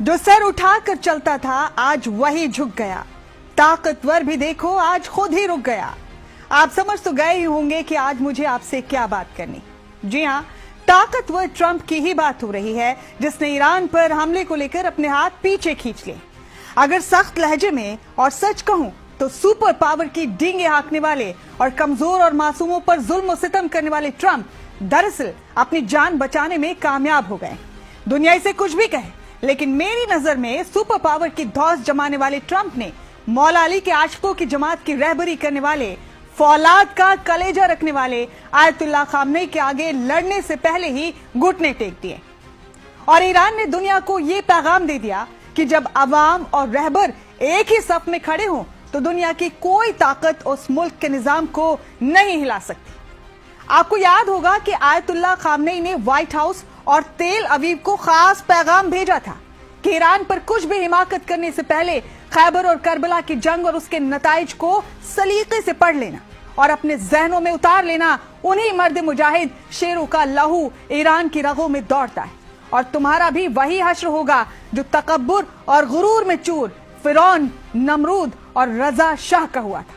जो सर उठाकर चलता था आज वही झुक गया, ताकतवर भी देखो आज खुद ही रुक गया। आप समझ तो गए ही होंगे कि आज मुझे आपसे क्या बात करनी। जी हाँ, ताकतवर ट्रंप की ही बात हो रही है, जिसने ईरान पर हमले को लेकर अपने हाथ पीछे खींच लिए। अगर सख्त लहजे में और सच कहूं तो सुपर पावर की डींगे हाँकने वाले और कमजोर और मासूमों पर जुल्म और सितम करने वाले ट्रंप दरअसल अपनी जान बचाने में कामयाब हो गए। दुनिया इसे कुछ भी कहे, लेकिन मेरी नजर में सुपर पावर की धौस जमाने वाले ट्रंप ने मौला अली के आशिकों की जमात की रहबरी करने वाले, फौलाद का कलेजा रखने वाले आयतुल्लाह खामनेई के आगे लड़ने से पहले ही घुटने टेक दिए और ईरान ने दुनिया को ये पैगाम दे दिया कि जब अवाम और रहबर एक ही सफ में खड़े हों तो दुनिया की कोई ताकत उस मुल्क के निजाम को नहीं हिला सकती। आपको याद होगा कि आयतुल्लाह खामनेई ने व्हाइट हाउस और तेल अवीव को खास पैगाम भेजा था कि ईरान पर कुछ भी हिमाकत करने से पहले खैबर और करबला की जंग और उसके नताइज को सलीके से पढ़ लेना और अपने जहनों में उतार लेना। उन्हीं मर्द मुजाहिद शेरों का लहू ईरान की रगों में दौड़ता है और तुम्हारा भी वही हश्र होगा जो तकब्बुर और गुरूर में चूर फिरौन, नमरूद और रजा शाह का हुआ था।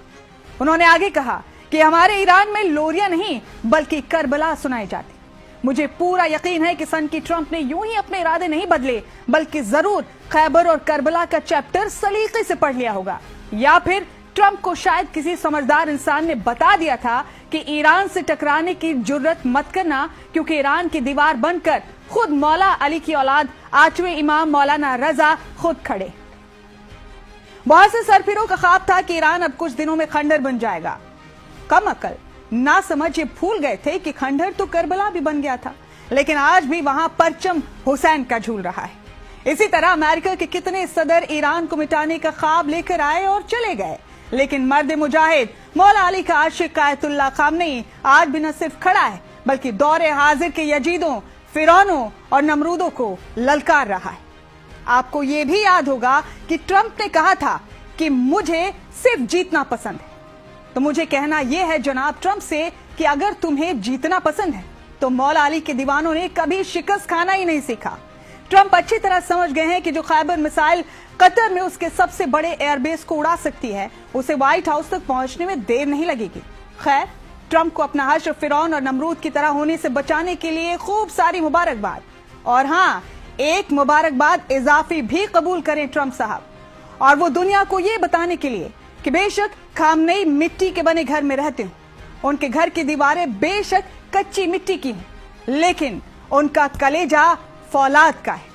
उन्होंने आगे कहा कि हमारे ईरान में लोरियां नहीं बल्कि करबला सुनाई जाती। मुझे पूरा यकीन है कि सन की ट्रंप ने यूं ही अपने इरादे नहीं बदले, बल्कि जरूर खैबर और करबला का चैप्टर सलीके से पढ़ लिया होगा, या फिर ट्रंप को शायद किसी समझदार इंसान ने बता दिया था कि ईरान से टकराने की जुर्रत मत करना, क्योंकि ईरान की दीवार बनकर खुद मौला अली की औलाद 8वें इमाम मौलाना रजा खुद खड़े। बहुत से सरफिरों का ख्वाब था कि ईरान अब कुछ दिनों में खंडर बन जाएगा। कम अकल ना समझ ये भूल गए थे कि खंडर तो करबला भी बन गया था, लेकिन आज भी वहां परचम हुसैन का झूल रहा है। इसी तरह अमेरिका के कितने सदर ईरान को मिटाने का ख्वाब लेकर आए और चले गए, लेकिन मर्द मुजाहिद मौला अली का आशिक आयतुल्लाह खामनेई आज भी न सिर्फ खड़ा है बल्कि दौरे हाजिर के यजीदों, फिरौनों और नमरूदों को ललकार रहा है। आपको ये भी याद होगा कि ट्रंप ने कहा था कि मुझे सिर्फ जीतना पसंद है। तो मुझे कहना यह है जनाब ट्रंप से कि अगर तुम्हें जीतना पसंद है तो मौला अली के दीवानों ने कभी शिकस्त खाना ही नहीं सीखा। ट्रंप अच्छी तरह समझ गए हैं कि जो खैबर मिसाइल कतर में उसके सबसे बड़े एयरबेस को उड़ा सकती है, उसे व्हाइट हाउस तक पहुंचने में देर नहीं लगेगी। खैर, ट्रंप को अपना हश्र फिरौन और नमरूद की तरह होने से बचाने के लिए खूब सारी मुबारकबाद। और हाँ, एक मुबारकबाद इजाफी भी कबूल करें ट्रंप साहब, और वो दुनिया को ये बताने के लिए कि बेशक खामनेई मिट्टी के बने घर में रहते हो, उनके घर की दीवारें बेशक कच्ची मिट्टी की हैं, लेकिन उनका कलेजा फौलाद का है।